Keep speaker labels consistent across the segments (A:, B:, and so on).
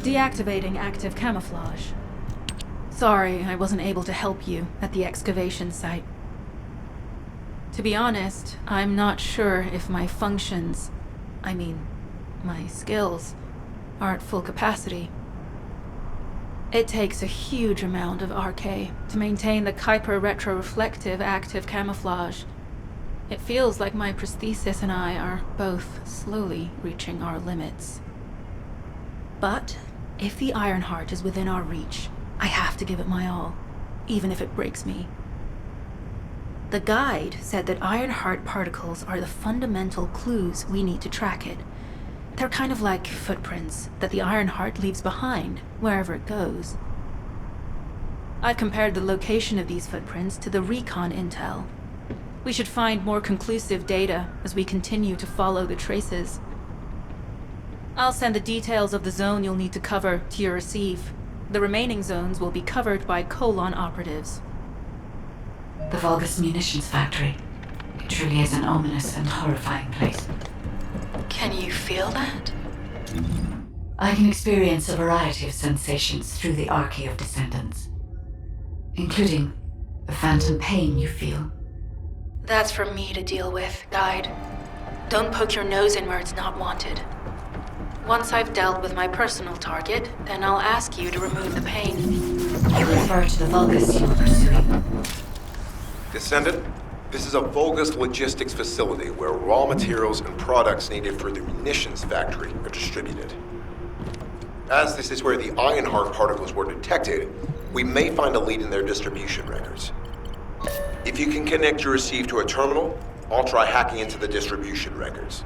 A: Deactivating active camouflage. Sorry, I wasn't able to help you at the excavation site. To be honest, I'm not sure if my functions, my skills, are at full capacity. It takes a huge amount of RK to maintain the Kuiper retroreflective active camouflage. It feels like my prosthesis and I are both slowly reaching our limits. But if the Ironheart is within our reach, I have to give it my all, even if it breaks me. The guide said that Ironheart particles are the fundamental clues we need to track it. They're kind of like footprints that the Ironheart leaves behind, wherever it goes. I've compared the location of these footprints to the recon intel. We should find more conclusive data as we continue to follow the traces. I'll send the details of the zone you'll need to cover to your receive. The remaining zones will be covered by Colon operatives.
B: The Vulgus munitions factory. It truly is an ominous and horrifying place.
A: Can you feel that?
B: I can experience a variety of sensations through the archy of descendants, including the phantom pain you feel.
A: That's for me to deal with, Guide. Don't poke your nose in where it's not wanted. Once I've dealt with my personal target, then I'll ask you to remove the pain.
B: You refer to the Vulgus you were pursuing.
C: Descendant, this is a Vulgus logistics facility where raw materials and products needed for the munitions factory are distributed. As this is where the Ironheart particles were detected, we may find a lead in their distribution records. If you can connect your receive to a terminal, I'll try hacking into the distribution records.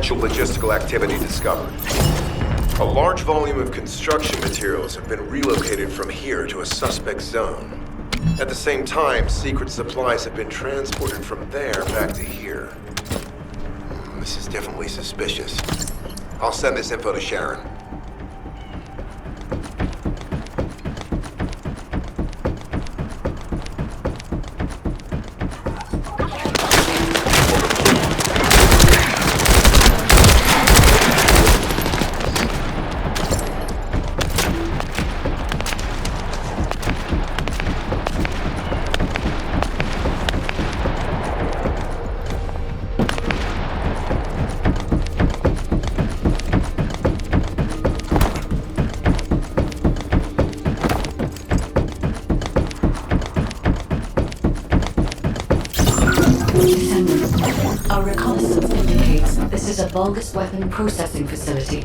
C: potential logistical activity discovered. A large volume of construction materials have been relocated from here to a suspect zone. At the same time, secret supplies have been transported from there back to here. This is definitely suspicious. I'll send this info to Sharon.
B: Our reconnaissance indicates this is a Vulgus weapon processing facility.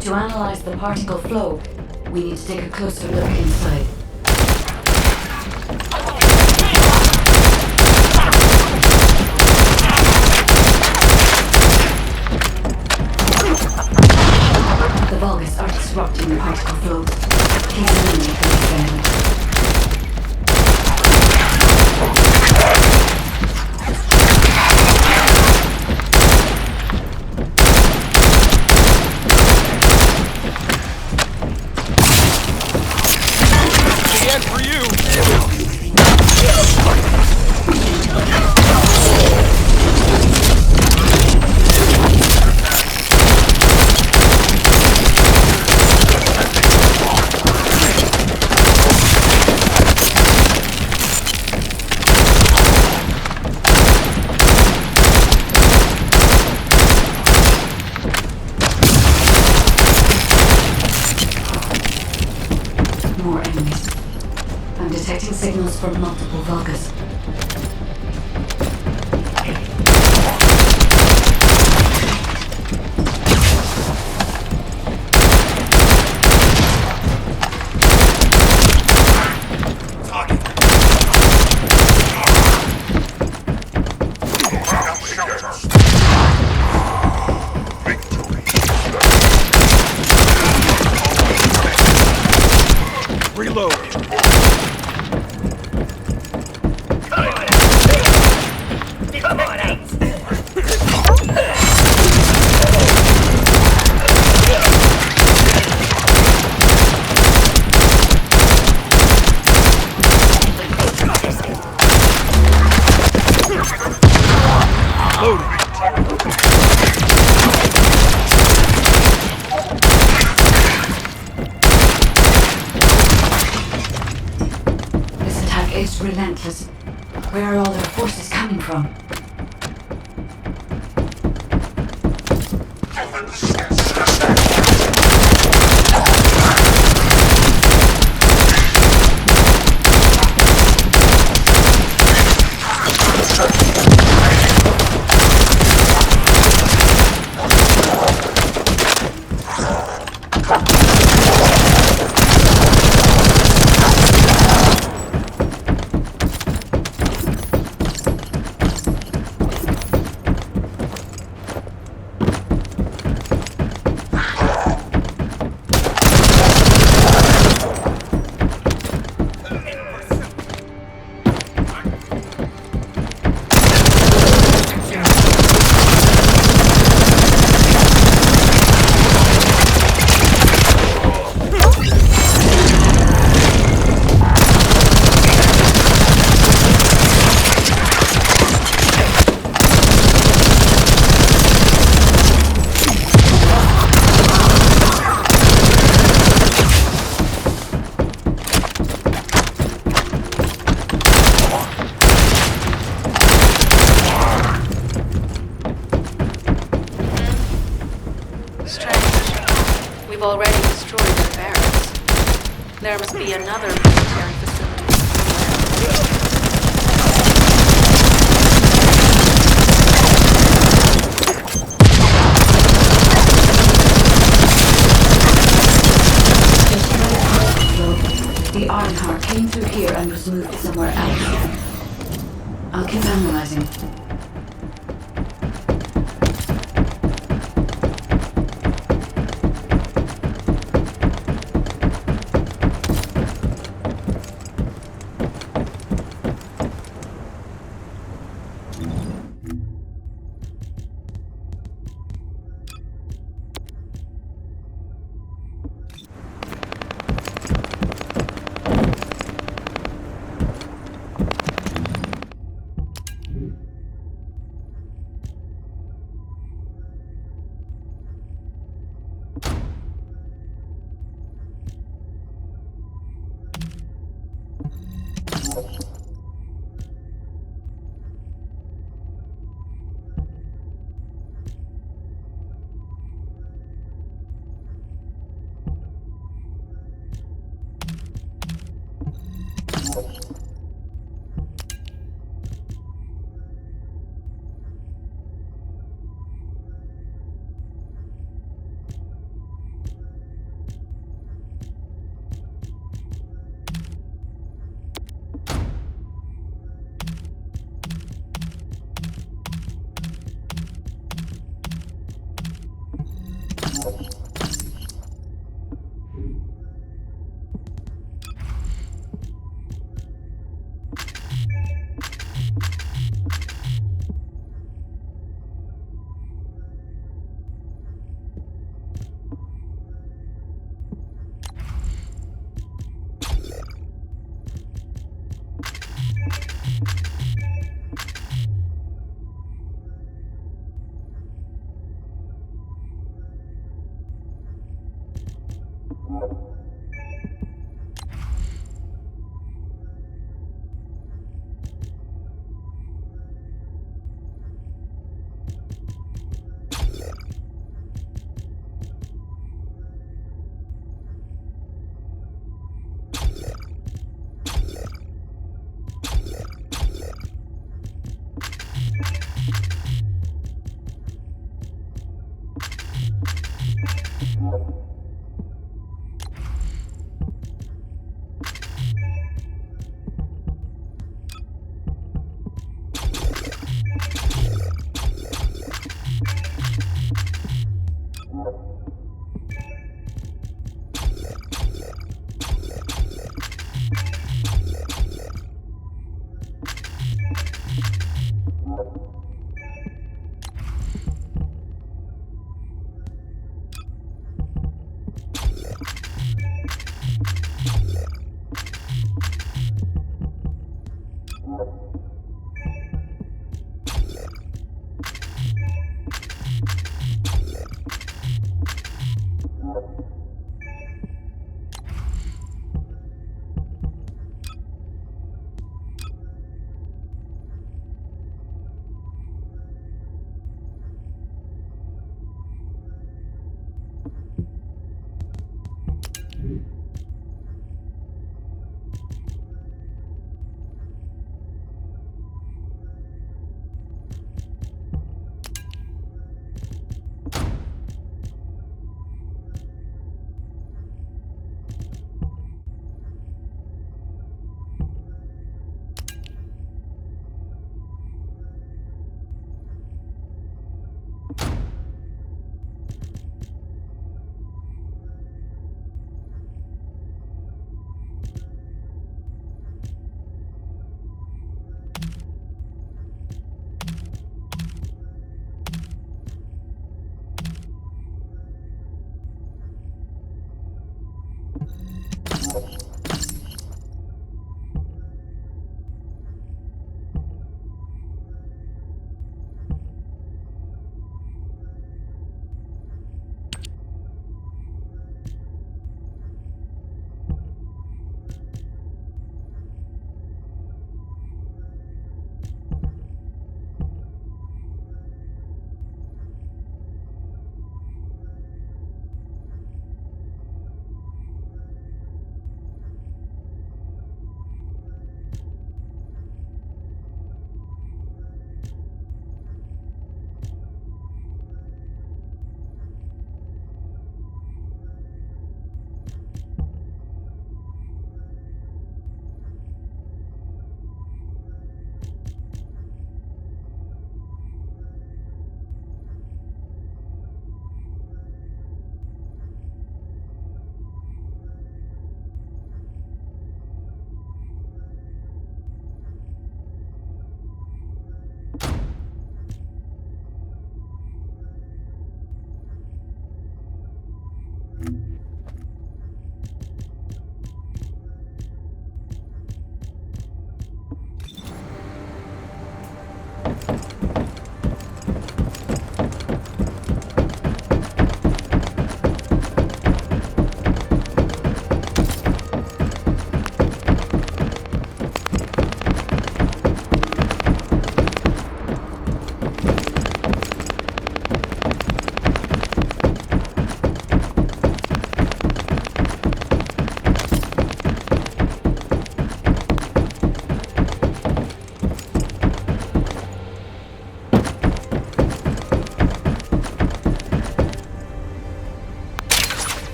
B: To analyze the particle flow, we need to take a closer look inside. The Vulgus are disrupting the particle flow. Please eliminate them again. More enemies. I'm detecting signals from multiple Vulgus.
D: Reload.
B: It's relentless. Where are all their forces coming from?
A: We've already destroyed their barracks. There must be another military facility somewhere.
B: The Ironheart came through here and was moved somewhere else. I'll keep analyzing.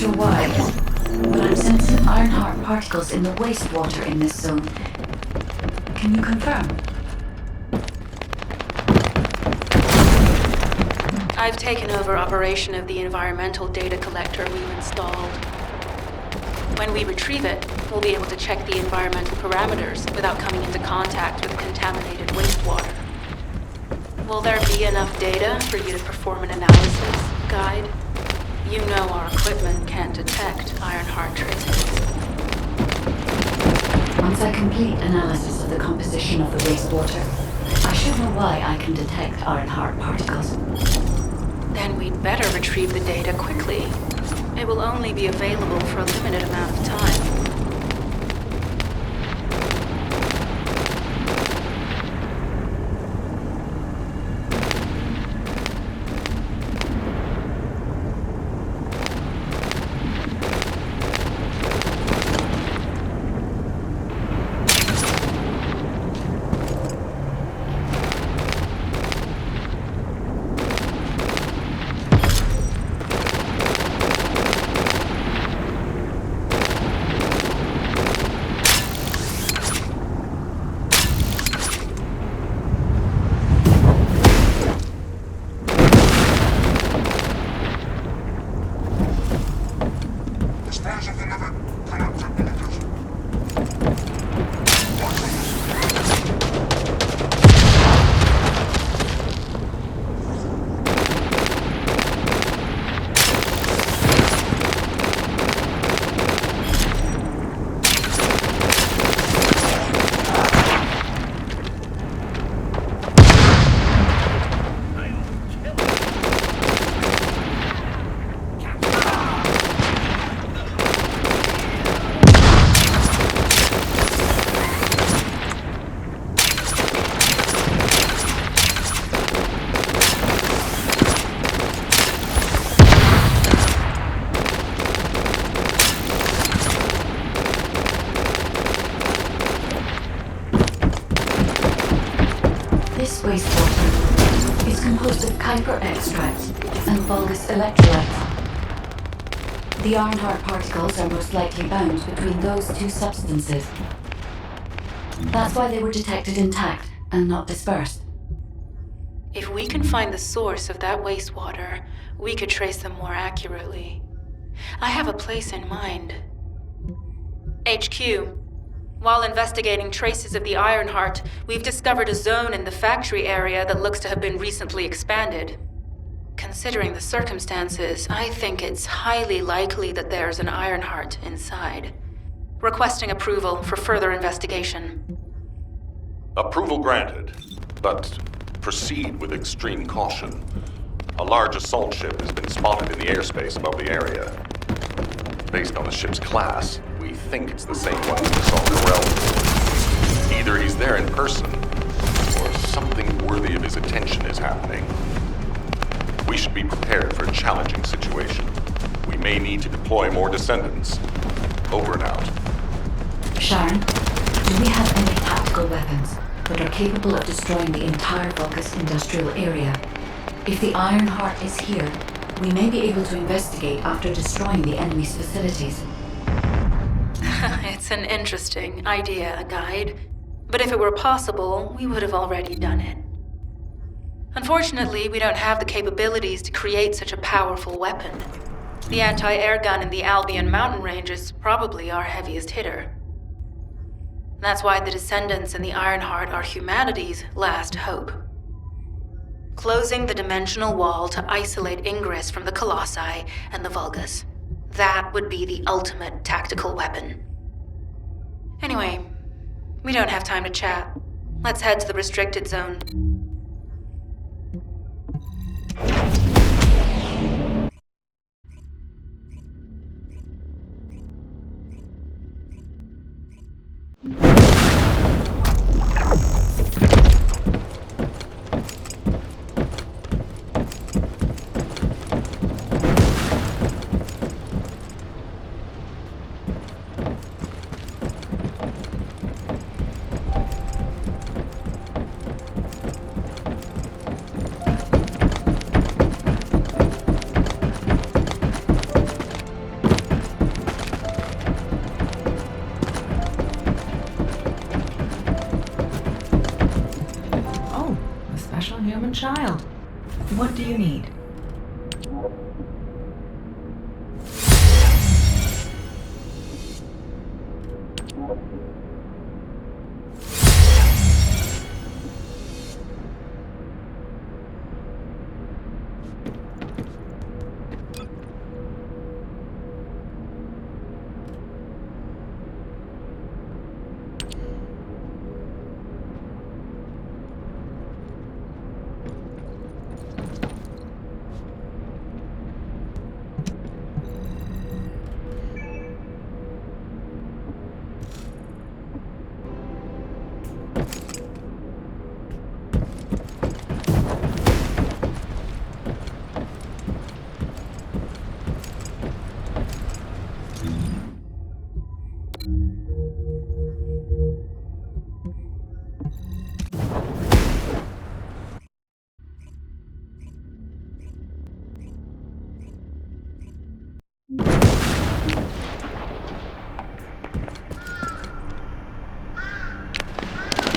B: sure why, but I'm sensing Ironheart particles in the wastewater in this zone. Can you confirm?
A: I've taken over operation of the environmental data collector we've installed. When we retrieve it, we'll be able to check the environmental parameters without coming into contact with contaminated wastewater. Will there be enough data for you to perform an analysis, Guide? You know our equipment can't detect Ironheart traces.
B: Once I complete analysis of the composition of the wastewater, I should know why I can detect Ironheart particles.
A: Then we'd better retrieve the data quickly. It will only be available for a limited amount of time.
B: This wastewater is composed of Kuiper extracts and Vulgus electrolytes. The Ironheart particles are most likely bound between those two substances. That's why they were detected intact and not dispersed.
A: If we can find the source of that wastewater, we could trace them more accurately. I have a place in mind. HQ. While investigating traces of the Ironheart, we've discovered a zone in the factory area that looks to have been recently expanded. Considering the circumstances, I think it's highly likely that there's an Ironheart inside. Requesting approval for further investigation.
D: Approval granted, but proceed with extreme caution. A large assault ship has been spotted in the airspace above the area. Based on the ship's class, we think it's the same one we saw Corell. Either he's there in person, or something worthy of his attention is happening. We should be prepared for a challenging situation. We may need to deploy more Descendants. Over and out.
B: Sharon, do we have any tactical weapons that are capable of destroying the entire Vulgus industrial area? If the Ironheart is here, we may be able to investigate after destroying the enemy's facilities.
A: It's an interesting idea, Guide. But if it were possible, we would have already done it. Unfortunately, we don't have the capabilities to create such a powerful weapon. The anti-air gun in the Albion mountain range is probably our heaviest hitter. That's why the Descendants and the Ironheart are humanity's last hope. Closing the dimensional wall to isolate Ingress from the Colossi and the Vulgus. That would be the ultimate tactical weapon. Anyway, we don't have time to chat. Let's head to the restricted zone.
E: What do you need?